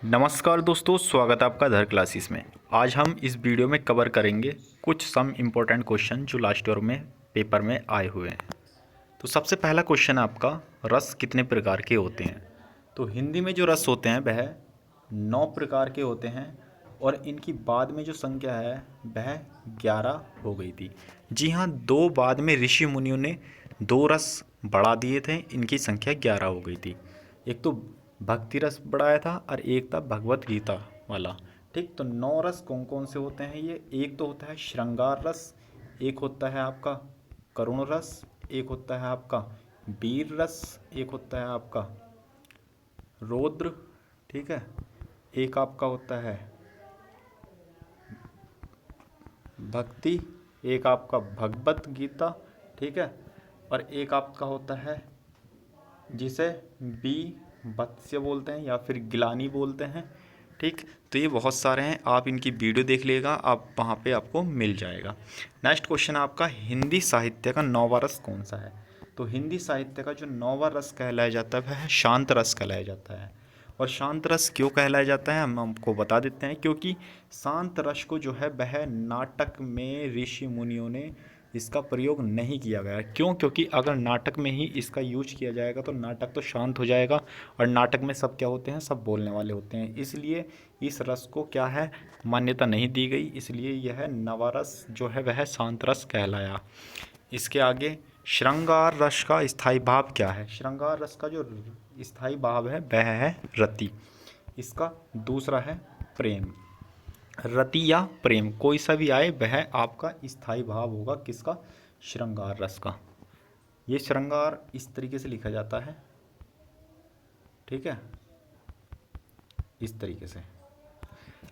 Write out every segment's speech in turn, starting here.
नमस्कार दोस्तों, स्वागत है आपका धर क्लासेस में। आज हम इस वीडियो में कवर करेंगे कुछ सम इम्पोर्टेंट क्वेश्चन जो लास्ट ईयर में पेपर में आए हुए हैं। तो सबसे पहला क्वेश्चन है आपका, रस कितने प्रकार के होते हैं। तो हिंदी में जो रस होते हैं वह 9 प्रकार के होते हैं और इनकी बाद में जो संख्या है वह 11 हो गई थी। जी हाँ, दो बाद में ऋषि मुनियों ने 2 रस बढ़ा दिए थे, इनकी संख्या 11 हो गई थी। एक तो भक्ति रस बढ़ाया था और एक था भगवत गीता वाला। ठीक, तो 9 रस कौन कौन से होते हैं ये? एक तो होता है श्रृंगार रस, एक होता है आपका करुण रस, एक होता है आपका वीर रस, एक होता है आपका रौद्र, ठीक है, एक आपका होता है भक्ति, एक आपका भगवत गीता, ठीक है, और एक आपका होता है जिसे बी वत्स्य बोलते हैं या फिर गिलानी बोलते हैं। ठीक, तो ये बहुत सारे हैं, आप इनकी वीडियो देख लीजिएगा, आप वहाँ पे आपको मिल जाएगा। नेक्स्ट क्वेश्चन आपका, हिंदी साहित्य का 9वां रस कौन सा है। तो हिंदी साहित्य का जो 9वां रस कहलाया जाता है वह शांत रस कहलाया जाता है। और शांत रस क्यों कहलाया जाता है हम आपको बता देते हैं, क्योंकि शांत रस को जो है वह नाटक में ऋषि मुनियों ने इसका प्रयोग नहीं किया गया। क्यों? क्योंकि अगर नाटक में ही इसका यूज किया जाएगा तो नाटक तो शांत हो जाएगा, और नाटक में सब क्या होते हैं, सब बोलने वाले होते हैं, इसलिए इस रस को क्या है, मान्यता नहीं दी गई, इसलिए यह नवरस जो है वह शांत रस कहलाया। इसके आगे श्रृंगार रस का स्थायी भाव क्या है। श्रृंगार रस का जो स्थायी भाव है वह है रति। इसका दूसरा है प्रेम। रति या प्रेम कोई सा भी आए वह आपका स्थायी भाव होगा किसका, श्रृंगार रस का। ये श्रृंगार इस तरीके से लिखा जाता है, ठीक है, इस तरीके से।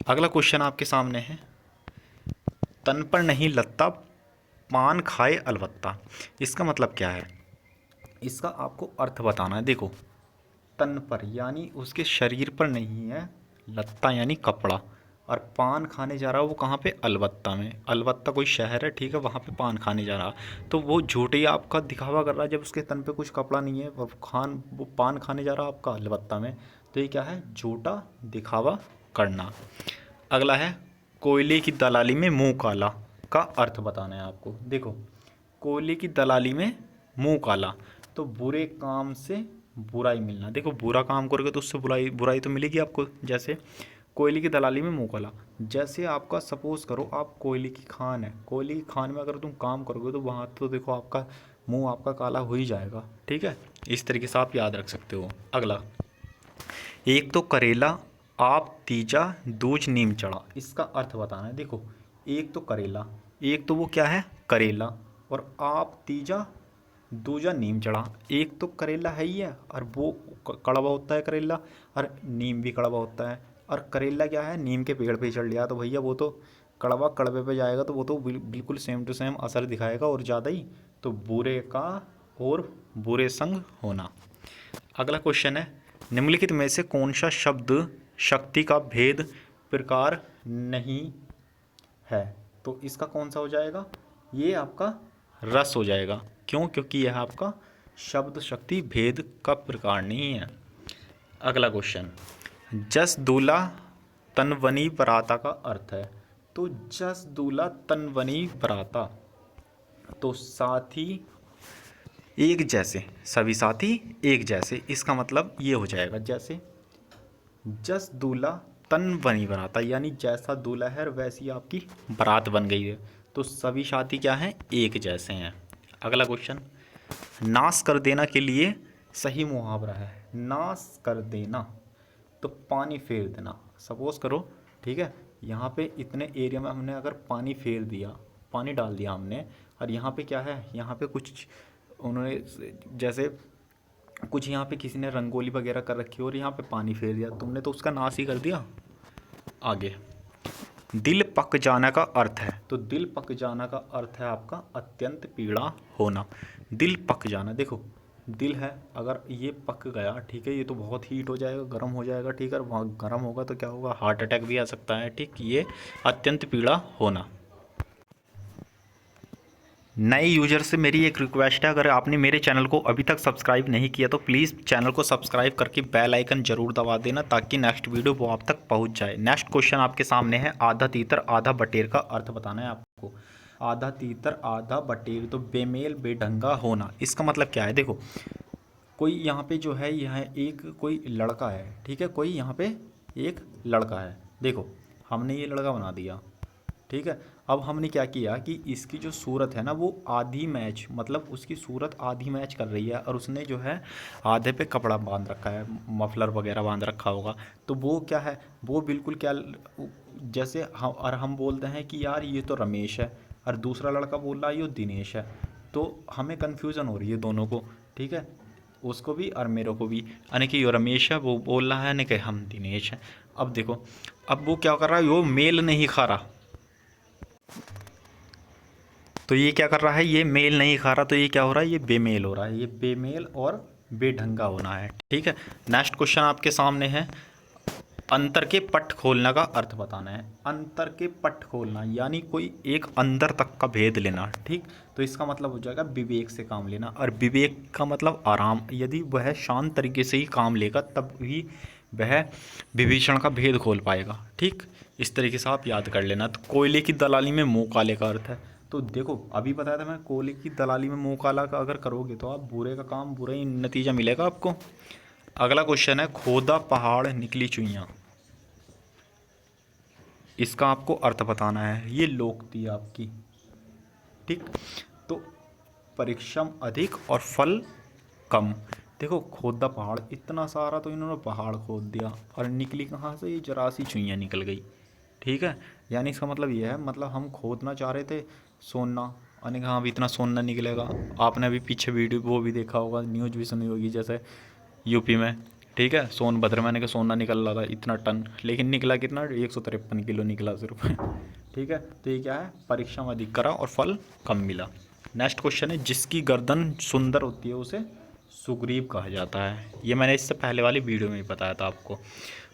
अगला क्वेश्चन आपके सामने है, तन पर नहीं लगता पान खाए अलबत्ता। इसका मतलब क्या है, इसका आपको अर्थ बताना है। देखो, तन पर यानी उसके शरीर पर नहीं है, लत्ता यानी कपड़ा, और पान खाने जा रहा है वो कहाँ पे, अलबत्ता में। अलबत्ता कोई शहर है, ठीक है, वहाँ पे पान खाने जा रहा, तो वो झूठे ही आपका दिखावा कर रहा है जब उसके तन पे कुछ कपड़ा नहीं है और वो पान खाने जा रहा है आपका अलबत्ता में। तो ये क्या है, झूठा दिखावा करना। अगला है, कोयले की दलाली में मुंह काला का अर्थ बताना है आपको। देखो, कोयले की दलाली में मुंह काला, तो बुरे काम से बुराई मिलना। देखो, बुरा काम करोगे तो उससे बुराई बुराई तो मिलेगी आपको। जैसे कोयले की दलाली में मुंह काला, जैसे आपका सपोज करो आप कोयले की खान है, कोयले की खान में अगर तुम काम करोगे तो वहाँ तो देखो आपका मुंह आपका काला हो ही जाएगा। ठीक है, इस तरीके से आप याद रख सकते हो। अगला, एक तो करेला आप तीजा दूज नीम चढ़ा, इसका अर्थ बताना है। देखो, एक तो करेला, एक तो वो क्या है, करेला, और आप तीजा दूजा नीम चढ़ा। एक तो करेला है ही है और वो कड़वा होता है करेला, और नीम भी कड़वा होता है। और करेला क्या है, नीम के पेड़ पे चढ़ लिया तो भैया वो तो कड़वा कड़वे पे जाएगा, तो वो तो बिल्कुल सेम टू सेम असर दिखाएगा और ज़्यादा ही। तो बुरे का और बुरे संग होना। अगला क्वेश्चन है, निम्नलिखित में से कौन सा शब्द शक्ति का भेद प्रकार नहीं है। तो इसका कौन सा हो जाएगा, ये आपका रस हो जाएगा। क्यों? क्योंकि यह आपका शब्द शक्ति भेद का प्रकार नहीं है। अगला क्वेश्चन, जस दूल्हा तनवनी बराता का अर्थ है। तो जस दूल्हा तनवनी बराता, तो साथी एक जैसे, सभी साथी एक जैसे, इसका मतलब ये हो जाएगा, जैसे जस दूल्हा तन बनी बराता, यानी जैसा दूल्हा है वैसी आपकी बारात बन गई है, तो सभी साथी क्या हैं, एक जैसे हैं। अगला क्वेश्चन, नाश कर देना के लिए सही मुहावरा है। नाश कर देना तो पानी फेर देना। सपोज करो, ठीक है, यहाँ पे इतने एरिया में हमने अगर पानी फेर दिया, पानी डाल दिया हमने, और यहाँ पे क्या है, यहाँ पे कुछ उन्होंने जैसे कुछ यहाँ पे किसी ने रंगोली वगैरह कर रखी और यहाँ पे पानी फेर दिया, तुमने तो उसका नाश ही कर दिया। आगे, दिल पक जाना का अर्थ है। तो दिल पक जाना का अर्थ है आपका अत्यंत पीड़ा होना। दिल पक जाना, देखो दिल है, अगर ये पक गया, ठीक है, ये तो बहुत हीट हो जाएगा, गर्म हो जाएगा, ठीक है, वहाँ गर्म होगा तो क्या होगा, हार्ट अटैक भी आ सकता है। ठीक, ये अत्यंत पीड़ा होना। नए यूजर से मेरी एक रिक्वेस्ट है, अगर आपने मेरे चैनल को अभी तक सब्सक्राइब नहीं किया तो प्लीज़ चैनल को सब्सक्राइब करके बेल आइकन जरूर दबा देना, ताकि नेक्स्ट वीडियो वो आप तक पहुंच जाए। नेक्स्ट क्वेश्चन आपके सामने है, आधा तीतर आधा बटेर का अर्थ बताना है आपको। आधा तीतर आधा बटेर, तो बेमेल बेढंगा होना, इसका मतलब क्या है? देखो, कोई यहाँ पे जो है, यह एक कोई लड़का है, ठीक है, कोई यहाँ पे एक लड़का है। देखो, हमने ये लड़का बना दिया, ठीक है। अब हमने क्या किया कि इसकी जो सूरत है ना, वो आधी मैच, मतलब उसकी सूरत आधी मैच कर रही है, और उसने जो है आधे पे कपड़ा बांध रखा है, मफलर वगैरह बांध रखा होगा। तो वो क्या है, वो बिल्कुल क्या, जैसे हम, और हम बोलते हैं कि यार ये तो रमेश है, और दूसरा लड़का बोल रहा है ये दिनेश है, तो हमें कन्फ्यूज़न हो रही है दोनों को, ठीक है, उसको भी और मेरे को भी। यानी कि ये रमेश है, वो बोल रहा है यानी कि हम दिनेश हैं। अब देखो, अब वो क्या कर रहा है, वो मेल नहीं खा रहा, तो ये क्या कर रहा है, ये मेल नहीं खा रहा, तो ये क्या हो रहा है, ये बेमेल हो रहा है। ये बेमेल और बेढंगा होना है, ठीक है। नेक्स्ट क्वेश्चन आपके सामने है, अंतर के पट खोलना का अर्थ बताना है। अंतर के पट खोलना यानी कोई एक अंदर तक का भेद लेना, ठीक। तो इसका मतलब हो जाएगा विवेक से काम लेना, और विवेक का मतलब आराम। यदि वह शांत तरीके से ही काम लेगा तब ही वह विभीषण का भेद खोल पाएगा, ठीक। इस तरीके से आप याद कर लेना। तो कोयले की दलाली में मुँह काले का अर्थ है। तो देखो, अभी बताया था मैं, कोयले की दलाली में मुँह काला का अगर करोगे तो आप बुरे का काम बुरा ही नतीजा मिलेगा आपको। अगला क्वेश्चन है, खोदा पहाड़ निकली चुइयाँ, इसका आपको अर्थ बताना है। ये लोकती आपकी, ठीक। तो परिश्रम अधिक और फल कम। देखो, खोदा पहाड़, इतना सारा तो इन्होंने पहाड़ खोद दिया, और निकली कहाँ से, ये जरा सी चुइयाँ निकल गई, ठीक है। यानी इसका मतलब ये है, मतलब हम खोदना चाह रहे थे सोना, यानी हाँ, अभी इतना सोना निकलेगा। आपने अभी पीछे वीडियो वो भी देखा होगा, न्यूज़ भी सुनी होगी, जैसे यूपी में, ठीक है, सोनभद्र में, के सोना निकल रहा था इतना टन, लेकिन निकला कितना, 153 किलो निकला सिर्फ ठीक है। तो ये क्या है, परिश्रम अधिक करा और फल कम मिला। नेक्स्ट क्वेश्चन है, जिसकी गर्दन सुंदर होती है उसे सुग्रीव कहा जाता है। ये मैंने इससे पहले वाली वीडियो में ही बताया था आपको।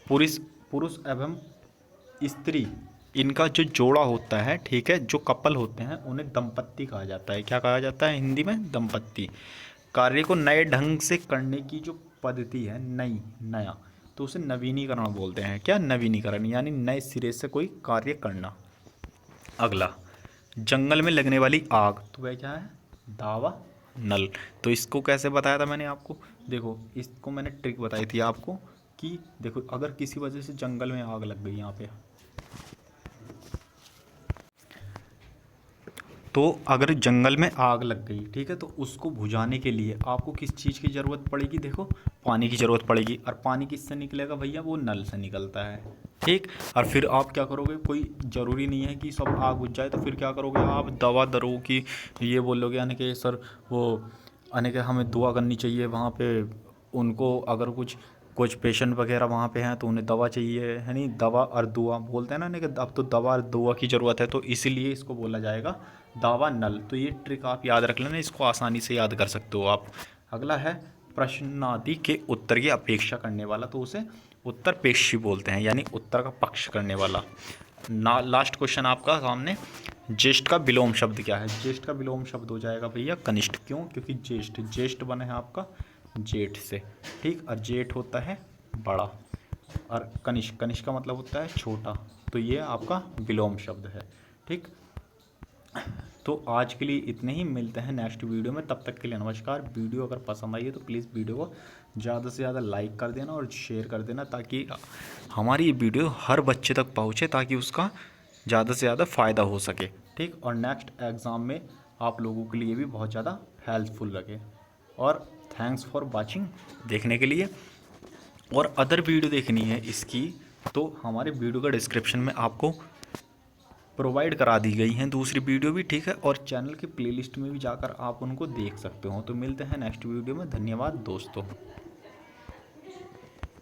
पुरुष पुरुष एवं स्त्री, इनका जो जोड़ा होता है, ठीक है, जो कपल होते हैं उन्हें दंपत्ति कहा जाता है। क्या कहा जाता है हिंदी में, दंपत्ति। कार्य को नए ढंग से करने की जो पद्धति है, नई, नया, तो उसे नवीनीकरण बोलते हैं। क्या, नवीनीकरण, यानी नए सिरे से कोई कार्य करना। अगला, जंगल में लगने वाली आग, तो वह क्या है, दावा नल। तो इसको कैसे बताया था मैंने आपको, देखो, इसको मैंने ट्रिक बताई थी आपको कि देखो, अगर किसी वजह से जंगल में आग लग गई यहाँ पे, तो अगर जंगल में आग लग गई, ठीक है, तो उसको बुझाने के लिए आपको किस चीज़ की ज़रूरत पड़ेगी, देखो, पानी की ज़रूरत पड़ेगी। और पानी किससे निकलेगा भैया, वो नल से निकलता है, ठीक। और फिर आप क्या करोगे, कोई ज़रूरी नहीं है कि सब आग बुझ जाए, तो फिर क्या करोगे आप, दवा दरो की ये बोलोगे, यानी कि सर वो, यानी कि हमें दुआ करनी चाहिए वहाँ पे उनको, अगर कुछ कुछ पेशेंट वगैरह वहाँ पे हैं तो उन्हें दवा चाहिए, है नहीं, दवा और दुआ बोलते हैं ना कि अब तो दवा और दुआ की ज़रूरत है, तो इसीलिए इसको बोला जाएगा दावा नल। तो ये ट्रिक आप याद रख लेना, इसको आसानी से याद कर सकते हो आप। अगला है, प्रश्नादि के उत्तर की अपेक्षा करने वाला, तो उसे उत्तरपेक्षी बोलते हैं, यानी उत्तर का पक्ष करने वाला। लास्ट क्वेश्चन आपका सामने, ज्येष्ठ का विलोम शब्द क्या है। ज्येष्ठ का विलोम शब्द हो जाएगा भैया कनिष्ठ। क्यों, क्योंकि ज्येष्ठ, ज्येष्ठ बना है आपका जेठ से, ठीक। और जेठ होता है बड़ा, और कनिष्ठ, कनिष्ठ का मतलब होता है छोटा, तो ये आपका विलोम शब्द है, ठीक। तो आज के लिए इतने ही, मिलते हैं नेक्स्ट वीडियो में, तब तक के लिए नमस्कार। वीडियो अगर पसंद आई है तो प्लीज़ वीडियो को ज़्यादा से ज़्यादा लाइक कर देना और शेयर कर देना, ताकि हमारी ये वीडियो हर बच्चे तक पहुँचे, ताकि उसका ज़्यादा से ज़्यादा फ़ायदा हो सके, ठीक। और नेक्स्ट एग्ज़ाम में आप लोगों के लिए भी बहुत ज़्यादा हेल्पफुल लगे। और थैंक्स फॉर वाचिंग, देखने के लिए। और अदर वीडियो देखनी है इसकी, तो हमारे वीडियो का डिस्क्रिप्शन में आपको प्रोवाइड करा दी गई हैं दूसरी वीडियो भी, ठीक है। और चैनल के प्लेलिस्ट में भी जाकर आप उनको देख सकते हो। तो मिलते हैं नेक्स्ट वीडियो में, धन्यवाद दोस्तों।